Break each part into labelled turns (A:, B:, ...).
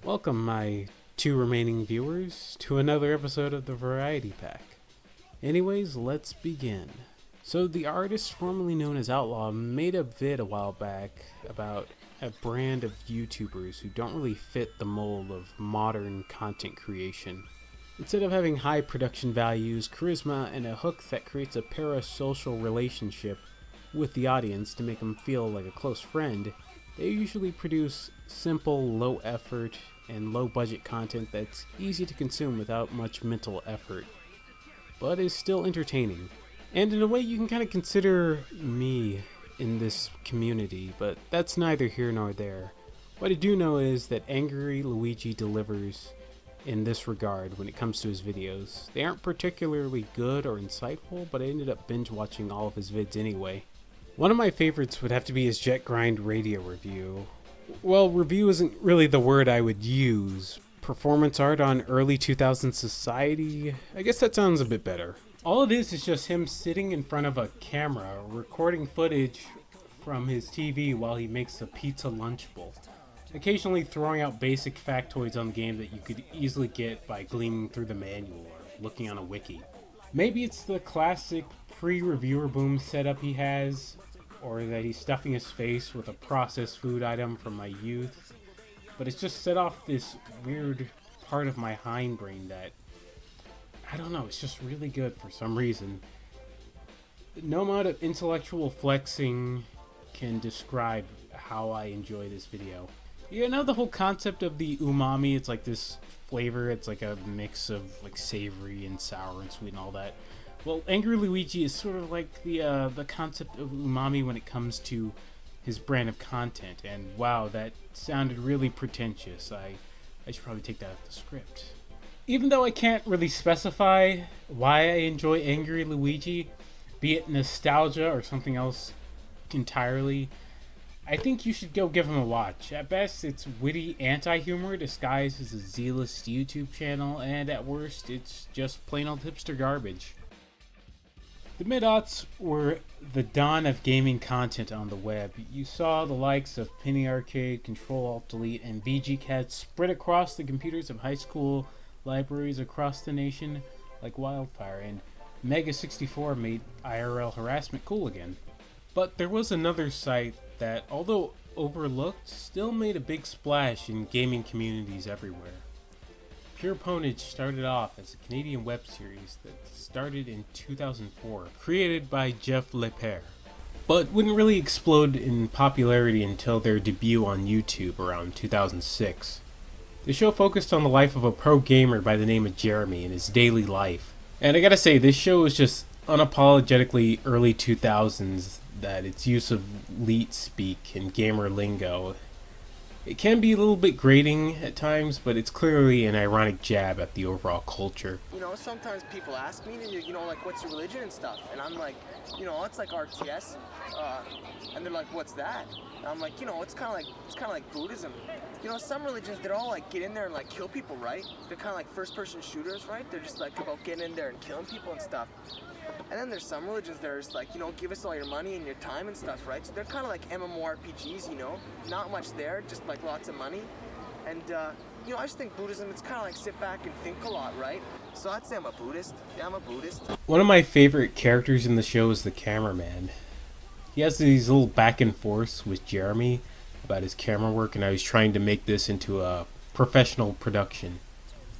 A: Welcome, my two remaining viewers, to another episode of the Variety Pack. Anyways, let's begin. So the artist formerly known as Outlaw made a vid a while back about a brand of YouTubers who don't really fit the mold of modern content creation. Instead of having high production values, charisma, and a hook that creates a parasocial relationship with the audience to make them feel like a close friend, they usually produce simple, low effort, and low budget content that's easy to consume without much mental effort, but is still entertaining. And in a way you can kind of consider me in this community, but that's neither here nor there. What I do know is that Angry Luigi delivers in this regard when it comes to his videos. They aren't particularly good or insightful, but I ended up binge watching all of his vids anyway. One of my favorites would have to be his Jet Grind radio review. Well, review isn't really the word I would use. Performance art on early 2000s society? I guess that sounds a bit better. All it is just him sitting in front of a camera, recording footage from his TV while he makes a pizza lunch bowl. Occasionally throwing out basic factoids on the game that you could easily get by gleaming through the manual or looking on a wiki. Maybe it's the classic pre-reviewer boom setup he has, or that he's stuffing his face with a processed food item from my youth, but it's just set off this weird part of my hindbrain that, I don't know, it's just really good for some reason. No amount of intellectual flexing can describe how I enjoy this video. You know the whole concept of the umami, it's like this flavor, it's like a mix of like savory and sour and sweet and all that. Well, Angry Luigi is sort of like the concept of umami when it comes to his brand of content, and wow, that sounded really pretentious. I should probably take that off the script. Even though I can't really specify why I enjoy Angry Luigi, be it nostalgia or something else entirely, I think you should go give him a watch. At best, it's witty anti-humor disguised as a zealous YouTube channel, and at worst, it's just plain old hipster garbage. The mid-aughts were the dawn of gaming content on the web. You saw the likes of Penny Arcade, Control-Alt-Delete, and VG-Cat spread across the computers of high school libraries across the nation like wildfire, and Mega 64 made IRL harassment cool again. But there was another site that, although overlooked, still made a big splash in gaming communities everywhere. pwnage started off as a Canadian web series that started in 2004, created by Jeff Lepere, but wouldn't really explode in popularity until their debut on YouTube around 2006. The show focused on the life of a pro gamer by the name of Jeremy and his daily life. And I gotta say, this show is just unapologetically early 2000s, that its use of leet speak and gamer lingo, it can be a little bit grating at times, but it's clearly an ironic jab at the overall culture.
B: You know, sometimes people ask me, you know, like, what's your religion and stuff? And I'm like, you know, it's like RTS. And they're like, what's that? And I'm like, you know, it's kind of like Buddhism. You know, some religions, they're all like, get in there and like kill people, right? They're kind of like first-person shooters, right? They're just like about getting in there and killing people and stuff. And then there's some religions that are just like, you know, give us all your money and your time and stuff, right? So they're kind of like MMORPGs, you know? Not much there, just like lots of money. And, you know, I just think Buddhism, it's kind of like sit back and think a lot, right? So I'd say I'm a Buddhist. Yeah, I'm a Buddhist.
A: One of my favorite characters in the show is the cameraman. He has these little back and forths with Jeremy about his camera work, and I was trying to make this into a professional production.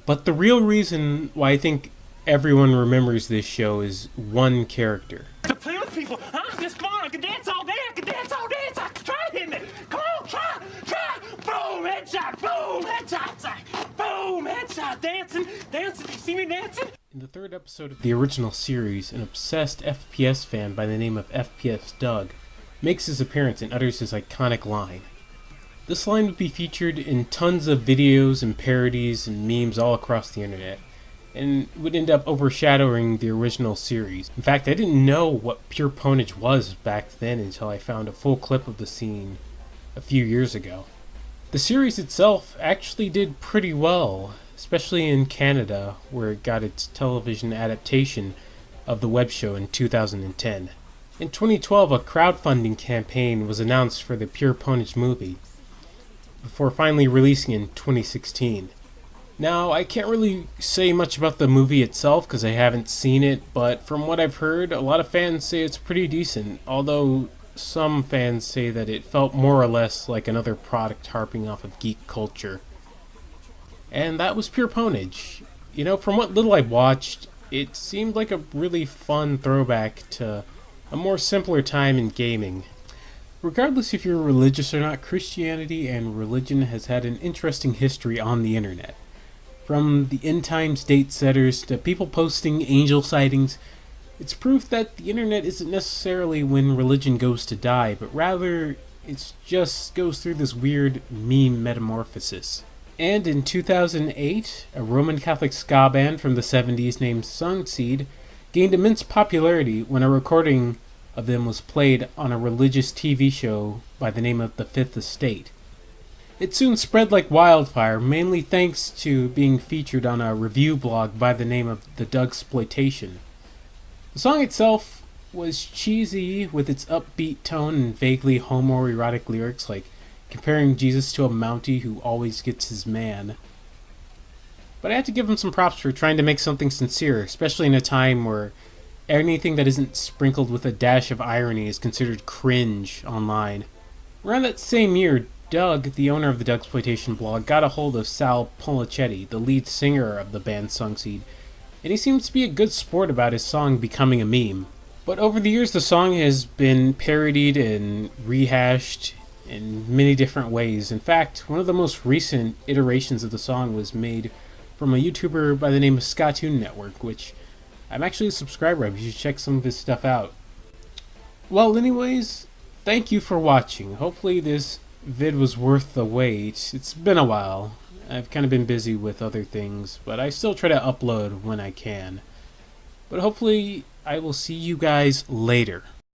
A: But the real reason why I think everyone remembers this show is one character.
C: To play with people, huh? This fun. I can dance all day. I can dance all day. So try to hit me. Come on, try. Boom, headshot. Boom, headshot. Boom, headshot. Dancing. You see me dancing?
A: In the third episode of the original series, an obsessed FPS fan by the name of FPS Doug makes his appearance and utters his iconic line. This line would be featured in tons of videos and parodies and memes all across the internet, and would end up overshadowing the original series. In fact, I didn't know what pure pwnage was back then until I found a full clip of the scene a few years ago. The series itself actually did pretty well, especially in Canada, where it got its television adaptation of the web show in 2010. In 2012, a crowdfunding campaign was announced for the Pure Pwnage movie. before finally releasing in 2016. Now, I can't really say much about the movie itself because I haven't seen it, but from what I've heard, a lot of fans say it's pretty decent, although some fans say that it felt more or less like another product harping off of geek culture. And that was pure pwnage. You know, from what little I watched, it seemed like a really fun throwback to a more simpler time in gaming. Regardless if you're religious or not, Christianity and religion has had an interesting history on the internet. From the end times date setters to people posting angel sightings, it's proof that the internet isn't necessarily when religion goes to die, but rather it just goes through this weird meme metamorphosis. And in 2008, a Roman Catholic ska band from the 70s named Songseed gained immense popularity when a recording of them was played on a religious TV show by the name of The Fifth Estate. It soon spread like wildfire, mainly thanks to being featured on a review blog by the name of The Dugsploitation. The song itself was cheesy with its upbeat tone and vaguely homoerotic lyrics like comparing Jesus to a Mountie who always gets his man. But I have to give him some props for trying to make something sincere, especially in a time where anything that isn't sprinkled with a dash of irony is considered cringe online. Around that same year, Doug, the owner of the Dugsploitation blog, got a hold of Sal Polichetti, the lead singer of the band Songseed, and he seems to be a good sport about his song becoming a meme. But over the years, the song has been parodied and rehashed in many different ways. In fact, one of the most recent iterations of the song was made from a YouTuber by the name of Skatoon Network, which I'm actually a subscriber of. You should check some of his stuff out. Well, anyways, thank you for watching. Hopefully this vid was worth the wait. It's been a while. I've kind of been busy with other things, but I still try to upload when I can. But hopefully I will see you guys later.